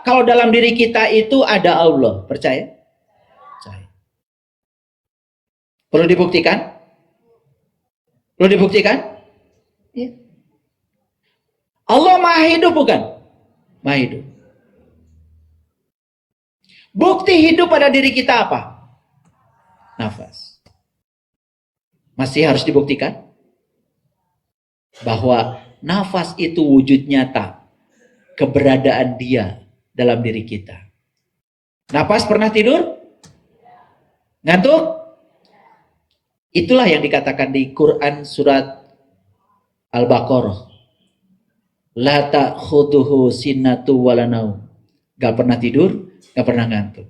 kalau dalam diri kita itu ada Allah? Percaya? Percaya. Perlu dibuktikan? Perlu dibuktikan? Ya. Allah maha hidup bukan? Maha hidup. Bukti hidup pada diri kita apa? Nafas. Masih harus dibuktikan bahwa nafas itu wujud nyata keberadaan dia dalam diri kita. Nafas pernah tidur? Ngantuk? Itulah yang dikatakan di Quran surat Al-Baqarah. La ta'khuduhu sinatu wala naum. Gak pernah tidur, gak pernah ngantuk.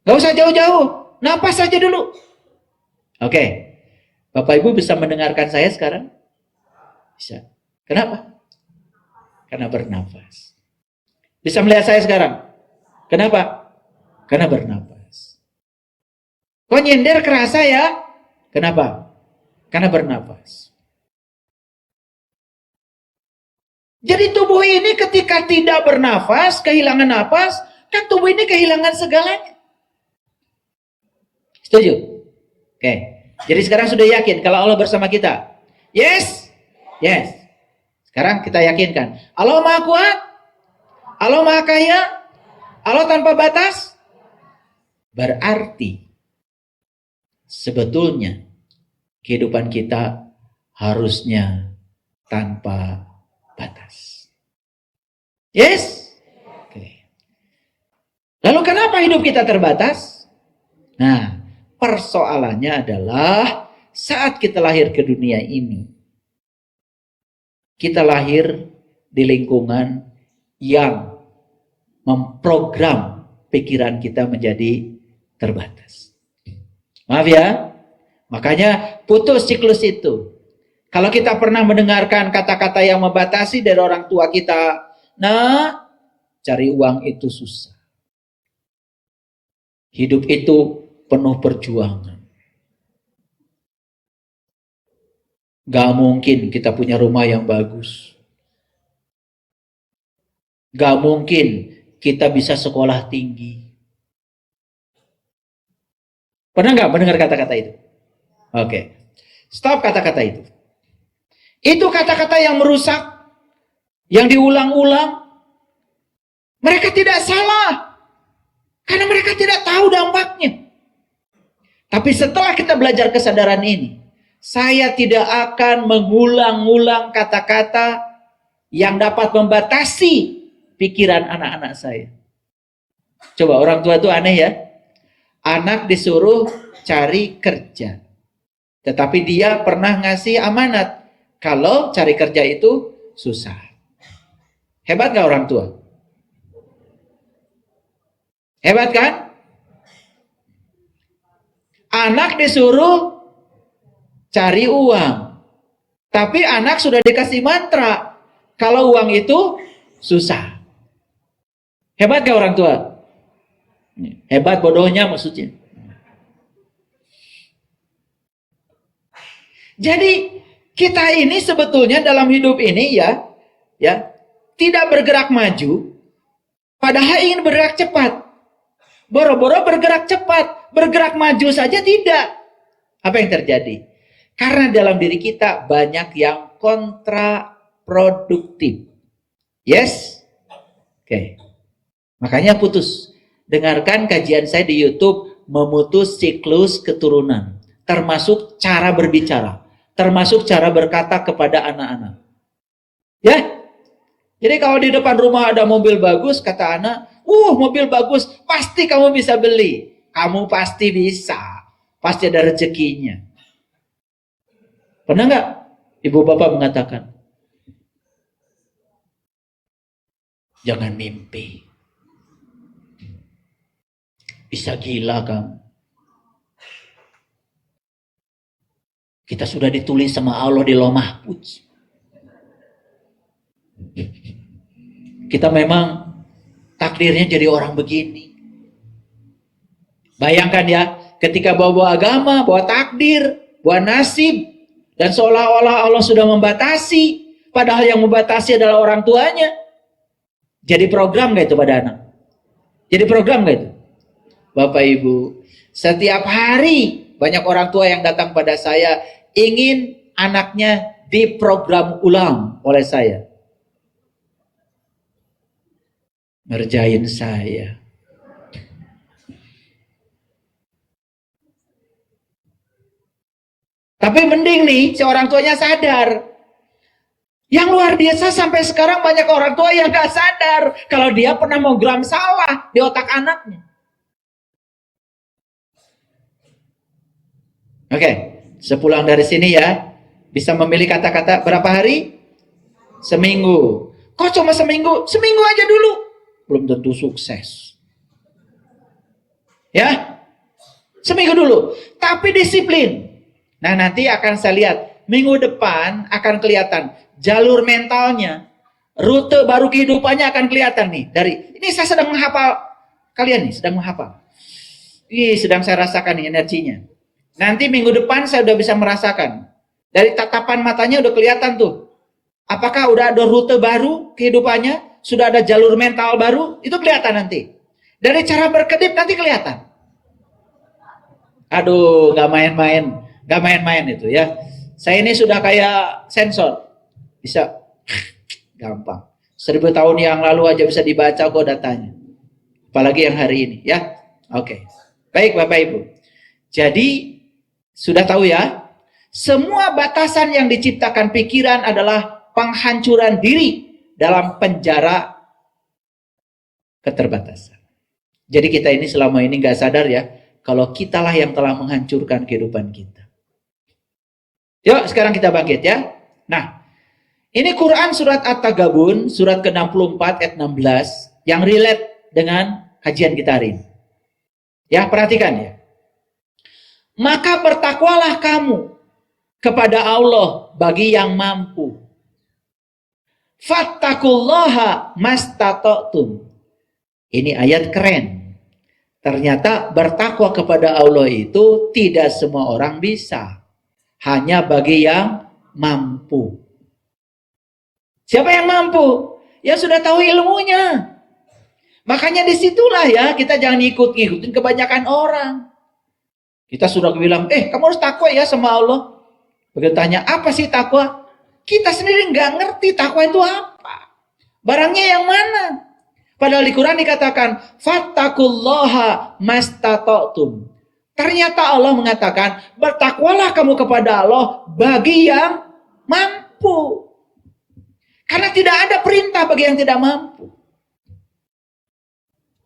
Gak usah jauh-jauh, nafas saja dulu. Oke. Bapak Ibu bisa mendengarkan saya sekarang? Bisa. Kenapa? Karena bernafas. Bisa melihat saya sekarang? Kenapa? Karena bernafas. Kok nyender kerasa ya? Kenapa? Karena bernafas. Jadi tubuh ini ketika tidak bernafas, kehilangan nafas, kan tubuh ini kehilangan segalanya. Setuju? Oke. Jadi sekarang sudah yakin kalau Allah bersama kita? Yes? Yes. Sekarang kita yakinkan. Allah Maha Kuat? Allah Maha Kaya? Allah tanpa batas? Berarti sebetulnya kehidupan kita harusnya tanpa batas. Yes? Oke. Lalu kenapa hidup kita terbatas? Nah, persoalannya adalah saat kita lahir ke dunia ini, kita lahir di lingkungan yang memprogram pikiran kita menjadi terbatas. Maaf ya, makanya putus siklus itu. Kalau kita pernah mendengarkan kata-kata yang membatasi dari orang tua kita, nah, cari uang itu susah. Hidup itu penuh perjuangan. Gak mungkin kita punya rumah yang bagus. Gak mungkin kita bisa sekolah tinggi. Pernah gak mendengar kata-kata itu? Oke. Stop kata-kata itu. Itu kata-kata yang merusak, yang diulang-ulang. Mereka tidak salah. Karena mereka tidak tahu dampaknya. Tapi setelah kita belajar kesadaran ini, saya tidak akan mengulang-ulang kata-kata yang dapat membatasi pikiran anak-anak saya. Coba orang tua itu aneh ya. Anak disuruh cari kerja. Tetapi dia pernah ngasih amanat. Kalau cari kerja itu susah. Hebat gak orang tua? Hebat kan? Anak disuruh cari uang. Tapi anak sudah dikasih mantra. Kalau uang itu susah. Hebat gak orang tua? Hebat bodohnya maksudnya. Jadi kita ini sebetulnya dalam hidup ini ya tidak bergerak maju, padahal ingin bergerak cepat. Boro-boro bergerak cepat, bergerak maju saja tidak. Apa yang terjadi? Karena dalam diri kita banyak yang kontraproduktif. Yes? Oke. Makanya putus. Dengarkan kajian saya di YouTube, memutus siklus keturunan. Termasuk cara berbicara. Termasuk cara berkata kepada anak-anak. Ya? Jadi kalau di depan rumah ada mobil bagus, kata anak, mobil bagus, pasti kamu bisa beli. Kamu pasti bisa. Pasti ada rezekinya. Pernah nggak ibu bapak mengatakan, jangan mimpi. Bisa gila kamu. Kita sudah ditulis sama Allah di Lauh Mahfuz. Kita memang takdirnya jadi orang begini. Bayangkan ya, ketika bawa agama, bawa takdir, bawa nasib, dan seolah-olah Allah sudah membatasi, padahal yang membatasi adalah orang tuanya. Jadi program gak itu pada anak? Jadi program gak itu? Bapak Ibu, setiap hari banyak orang tua yang datang pada saya ingin anaknya diprogram ulang oleh saya. Ngerjain saya. Tapi mending nih si orang tuanya sadar. Yang luar biasa sampai sekarang banyak orang tua yang gak sadar kalau dia pernah program salah di otak anaknya. Oke, sepulang dari sini ya, bisa memilih kata-kata berapa hari? Seminggu. Kok cuma seminggu? Seminggu aja dulu. Belum tentu sukses. Ya, seminggu dulu. Tapi disiplin. Nah, nanti akan saya lihat. Minggu depan akan kelihatan jalur mentalnya, rute baru kehidupannya akan kelihatan nih. Ini saya sedang menghafal, kalian nih sedang menghafal. Sedang saya rasakan nih energinya. Nanti minggu depan saya udah bisa merasakan. Dari tatapan matanya udah kelihatan tuh. Apakah udah ada rute baru kehidupannya? Sudah ada jalur mental baru? Itu kelihatan nanti. Dari cara berkedip nanti kelihatan. Aduh, gak main-main itu ya. Saya ini sudah kayak sensor. Bisa gampang. 1000 tahun yang lalu aja bisa dibaca kok datanya. Apalagi yang hari ini ya. Oke. Baik Bapak Ibu. Jadi sudah tahu ya, semua batasan yang diciptakan pikiran adalah penghancuran diri dalam penjara keterbatasan. Jadi kita ini selama ini gak sadar ya, kalau kitalah yang telah menghancurkan kehidupan kita. Yuk sekarang kita bangkit ya. Nah, ini Quran surat At-Tagabun, surat ke-64 ayat 16, yang relate dengan kajian kita hari ini. Ya, perhatikan ya. Maka bertakwalah kamu kepada Allah bagi yang mampu. Fattakullaha mastata'tum. Ini ayat keren. Ternyata bertakwa kepada Allah itu tidak semua orang bisa. Hanya bagi yang mampu. Siapa yang mampu? Ya sudah tahu ilmunya. Makanya disitulah ya, kita jangan ngikutin kebanyakan orang. Kita sudah bilang, kamu harus takwa ya sama Allah. Begitu tanya, apa sih takwa? Kita sendiri nggak ngerti takwa itu apa. Barangnya yang mana? Padahal di Quran dikatakan, fattakullaha mastata'tum. Ternyata Allah mengatakan, bertakwalah kamu kepada Allah bagi yang mampu. Karena tidak ada perintah bagi yang tidak mampu.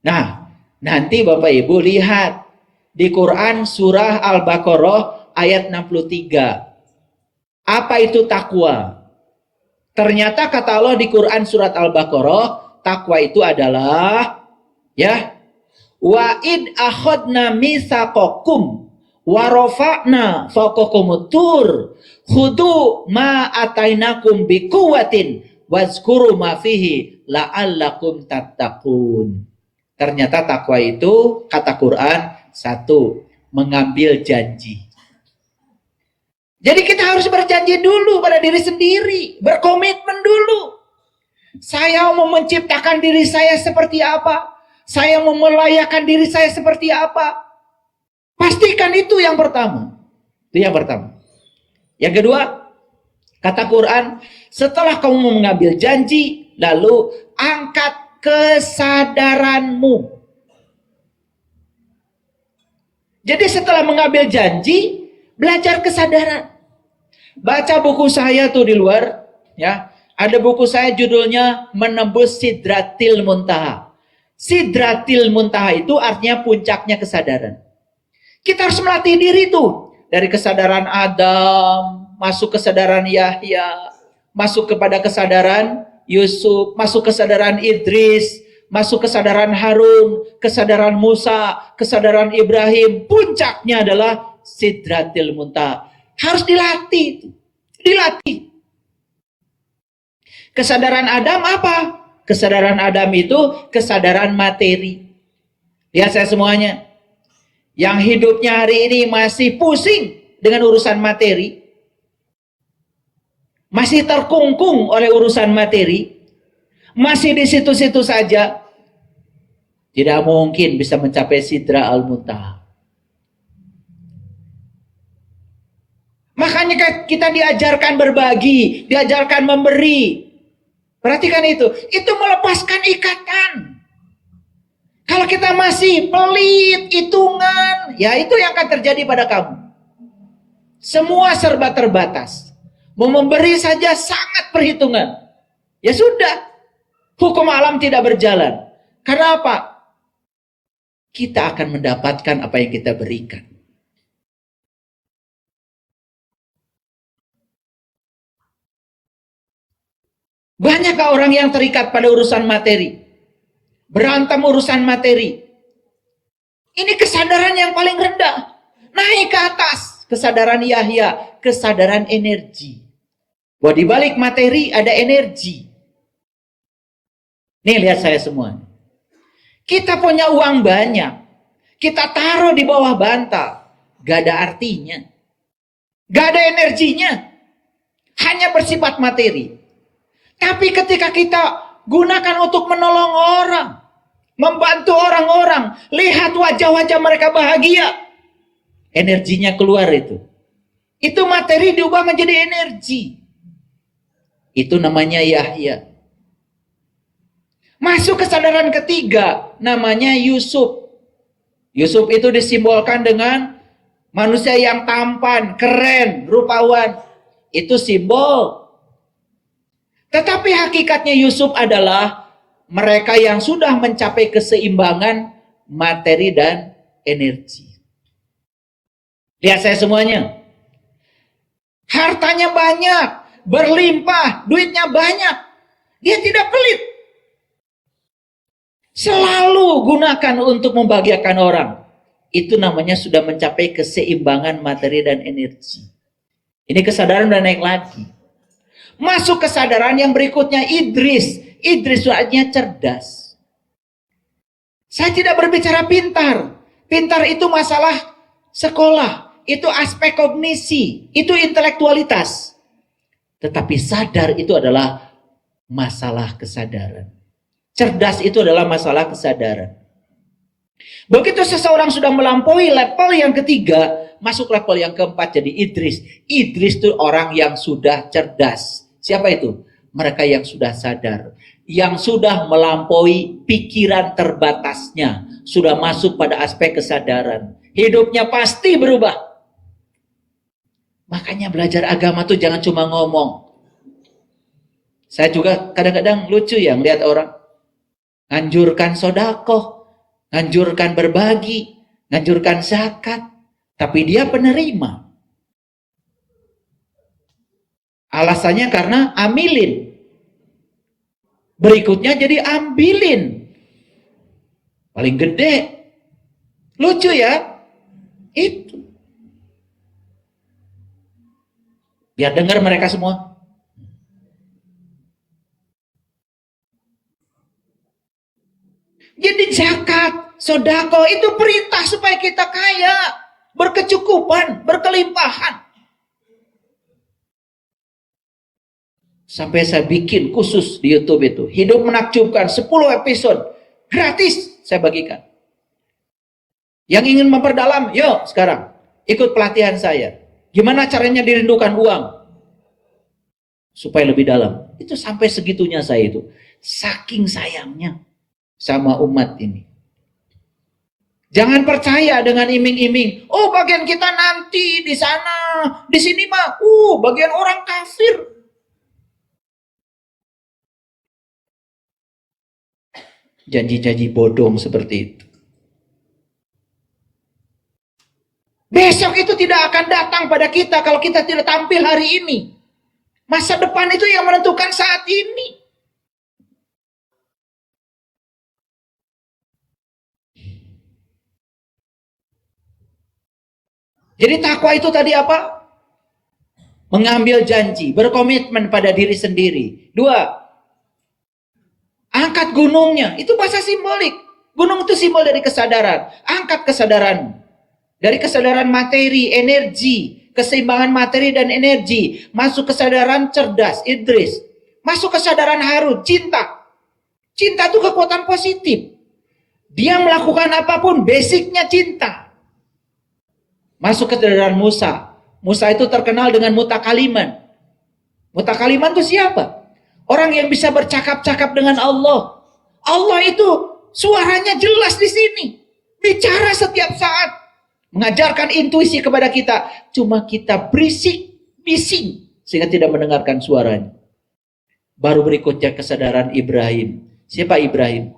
Nah, nanti Bapak Ibu lihat di Quran surah Al-Baqarah ayat 63. Apa itu takwa? Ternyata kata Allah di Quran surat Al-Baqarah, takwa itu adalah ya, wa id akhadna mitsaqakum wa rafa'na fawqakumut tur khudu ma atainakum biquwwatin wazkuru ma fihi la'allakum tattaqun. Ternyata takwa itu kata Quran, satu, mengambil janji. Jadi kita harus berjanji dulu pada diri sendiri, berkomitmen dulu. Saya mau menciptakan diri saya seperti apa? Saya mau melayakan diri saya seperti apa? Pastikan itu yang pertama. Itu yang pertama. Yang kedua, kata Quran, setelah kamu mengambil janji, lalu angkat kesadaranmu. Jadi setelah mengambil janji, belajar kesadaran. Baca buku saya tuh di luar, ya. Ada buku saya judulnya Menembus Sidratil Muntaha. Sidratil Muntaha itu artinya puncaknya kesadaran. Kita harus melatih diri tuh. Dari kesadaran Adam, masuk kesadaran Yahya, masuk kepada kesadaran Yusuf, masuk kesadaran Idris, masuk kesadaran Harun, kesadaran Musa, kesadaran Ibrahim. Puncaknya adalah Sidratil Muntaha. Harus dilatih. Dilatih. Kesadaran Adam apa? Kesadaran Adam itu kesadaran materi. Lihat saya semuanya. Yang hidupnya hari ini masih pusing dengan urusan materi. Masih terkungkung oleh urusan materi. masih di situ-situ saja, tidak mungkin bisa mencapai sidra al-muntaha. Makanya kita diajarkan berbagi, diajarkan memberi. Perhatikan itu melepaskan ikatan. Kalau kita masih pelit, hitungan, ya itu yang akan terjadi pada kamu. Semua serba terbatas. Mau memberi saja sangat perhitungan. Ya sudah, hukum alam tidak berjalan. Karena apa? Kita akan mendapatkan apa yang kita berikan. Banyakkah orang yang terikat pada urusan materi? Berantem urusan materi. Ini kesadaran yang paling rendah. Naik ke atas. Kesadaran Yahya. Kesadaran energi. Bahwa di balik materi ada energi. Nih lihat saya semua. Kita punya uang banyak. Kita taruh di bawah bantal. Gak ada artinya. Gak ada energinya. Hanya bersifat materi. Tapi ketika kita gunakan untuk menolong orang, membantu orang-orang, lihat wajah-wajah mereka bahagia, energinya keluar itu. Itu materi diubah menjadi energi. Itu namanya Yahya. Masuk kesadaran ketiga, namanya Yusuf. Yusuf itu disimbolkan dengan manusia yang tampan, keren, rupawan. Itu simbol. Tetapi hakikatnya Yusuf adalah mereka yang sudah mencapai keseimbangan materi dan energi. Lihat saya semuanya. Hartanya banyak, berlimpah, duitnya banyak. Dia tidak pelit. Selalu gunakan untuk membahagiakan orang. Itu namanya sudah mencapai keseimbangan materi dan energi. Ini kesadaran udah naik lagi. Masuk kesadaran yang berikutnya Idris. Idris artinya cerdas. Saya tidak berbicara pintar. Pintar itu masalah sekolah. Itu aspek kognisi. Itu intelektualitas. Tetapi sadar itu adalah masalah kesadaran. Cerdas itu adalah masalah kesadaran. Begitu seseorang sudah melampaui level yang ketiga, masuk level yang keempat jadi Idris. Idris itu orang yang sudah cerdas. Siapa itu? Mereka yang sudah sadar. Yang sudah melampaui pikiran terbatasnya. Sudah masuk pada aspek kesadaran. Hidupnya pasti berubah. Makanya belajar agama tuh jangan cuma ngomong. Saya juga kadang-kadang lucu ya melihat orang. Nganjurkan sodakoh. Nganjurkan berbagi. Nganjurkan zakat. Tapi dia penerima. Alasannya karena amilin. Berikutnya jadi ambilin. Paling gede. Lucu ya? Itu. Biar dengar mereka semua. Jadi zakat, sodako itu perintah supaya kita kaya. Berkecukupan, berkelimpahan. Sampai saya bikin khusus di YouTube itu. Hidup menakjubkan 10 episode. Gratis saya bagikan. Yang ingin memperdalam, yuk sekarang. Ikut pelatihan saya. Gimana caranya dirindukan uang? Supaya lebih dalam. Itu sampai segitunya saya itu. Saking sayangnya sama umat ini. Jangan percaya dengan iming-iming. Oh bagian kita nanti di sana. Di sini mah. Bagian orang kafir. Janji-janji bodong seperti itu. Besok itu tidak akan datang pada kita kalau kita tidak tampil hari ini. Masa depan itu yang menentukan saat ini. Jadi takwa itu tadi apa? Mengambil janji, berkomitmen pada diri sendiri. 2. Angkat gunungnya, itu bahasa simbolik. Gunung itu simbol dari kesadaran. Angkat kesadaran. Dari kesadaran materi, energi. Keseimbangan materi dan energi. Masuk kesadaran cerdas, Idris. Masuk kesadaran Harun, cinta. Cinta itu kekuatan positif. Dia melakukan apapun, basicnya cinta. Masuk ke kesadaran Musa. Musa itu terkenal dengan mutakaliman. Mutakaliman itu siapa? Orang yang bisa bercakap-cakap dengan Allah. Allah itu suaranya jelas di sini. Bicara setiap saat. Mengajarkan intuisi kepada kita. Cuma kita berisik, bising. Sehingga tidak mendengarkan suaranya. Baru berikutnya kesadaran Ibrahim. Siapa Ibrahim?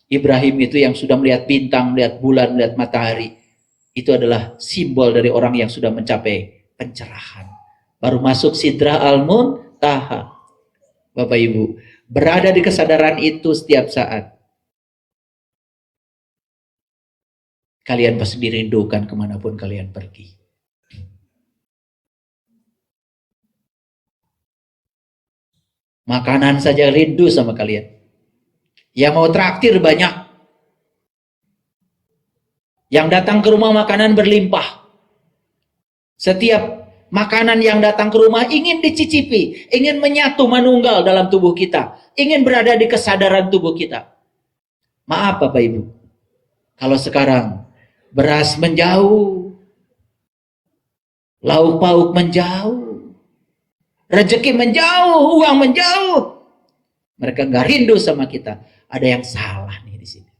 Ibrahim itu yang sudah melihat bintang, melihat bulan, melihat matahari. Itu adalah simbol dari orang yang sudah mencapai pencerahan. Baru masuk Sidrah Al-Muntaha. Bapak Ibu, berada di kesadaran itu setiap saat. Kalian pasti dirindukan kemanapun kalian pergi. Makanan saja rindu sama kalian. Yang mau traktir banyak. Yang datang ke rumah makanan berlimpah. Setiap makanan yang datang ke rumah ingin dicicipi. Ingin menyatu manunggal dalam tubuh kita. Ingin berada di kesadaran tubuh kita. Maaf Bapak Ibu. Kalau sekarang beras menjauh. Lauk pauk menjauh. Rezeki menjauh. Uang menjauh. Mereka gak rindu sama kita. Ada yang salah nih di sini.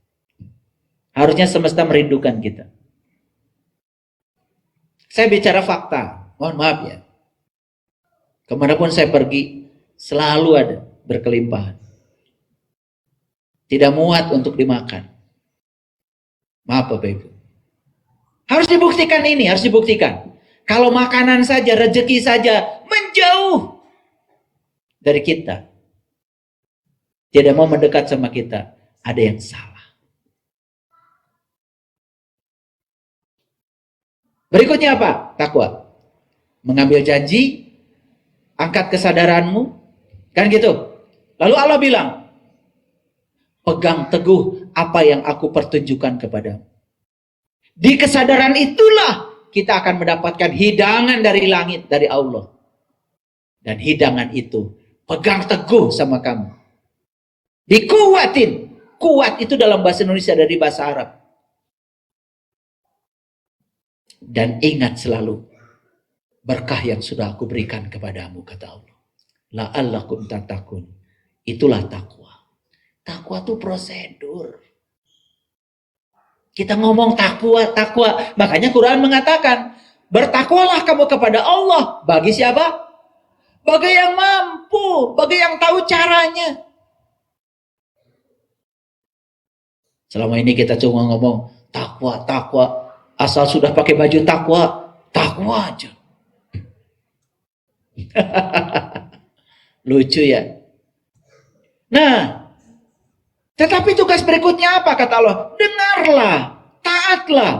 Harusnya semesta merindukan kita. Saya bicara fakta. Mohon maaf ya. Kemanapun saya pergi, selalu ada berkelimpahan. Tidak muat untuk dimakan. Maaf Bapak Ibu. Harus dibuktikan ini, harus dibuktikan. Kalau makanan saja, rezeki saja menjauh dari kita. Tidak mau mendekat sama kita. Ada yang salah. Berikutnya apa? Takwa. Mengambil janji. Angkat kesadaranmu. Kan gitu. Lalu Allah bilang. Pegang teguh apa yang aku pertunjukkan kepadamu. Di kesadaran itulah kita akan mendapatkan hidangan dari langit, dari Allah. Dan hidangan itu pegang teguh sama kamu. Dikuatin. Kuat itu dalam bahasa Indonesia dari bahasa Arab. Dan ingat selalu berkah yang sudah aku berikan kepadamu, kata Allah. La'allakum tattaqun. Itulah takwa. Takwa itu prosedur. Kita ngomong takwa. Makanya Quran mengatakan, bertakwalah kamu kepada Allah. Bagi siapa? Bagi yang mampu. Bagi yang tahu caranya. Selama ini kita cuma ngomong takwa. Asal sudah pakai baju takwa aja. Lucu ya. Nah, tetapi tugas berikutnya apa kata Allah? Dengarlah, taatlah.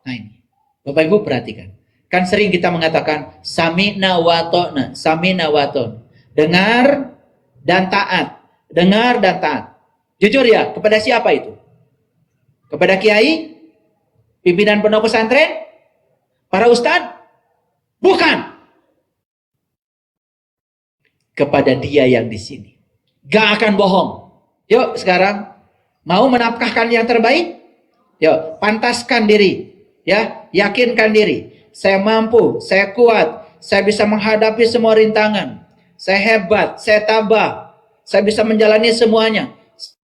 Nah ini, Bapak Ibu perhatikan. Kan sering kita mengatakan sami'na wa ta'na, sami'na wa ta'na. Dengar dan taat. Dengar dan taat. Jujur ya, kepada siapa itu? Kepada kiai? Pimpinan pondok pesantren? Para ustadz? Bukan. Kepada dia yang di sini. Gak akan bohong. Yuk sekarang mau menafkahkan yang terbaik? Yuk pantaskan diri. Ya, yakinkan diri. Saya mampu, saya kuat, saya bisa menghadapi semua rintangan. Saya hebat, saya tabah. Saya bisa menjalani semuanya.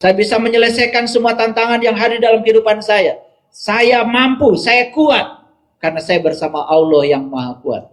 Saya bisa menyelesaikan semua tantangan yang hadir dalam kehidupan saya. Saya mampu, saya kuat. Karena saya bersama Allah yang Maha Kuat.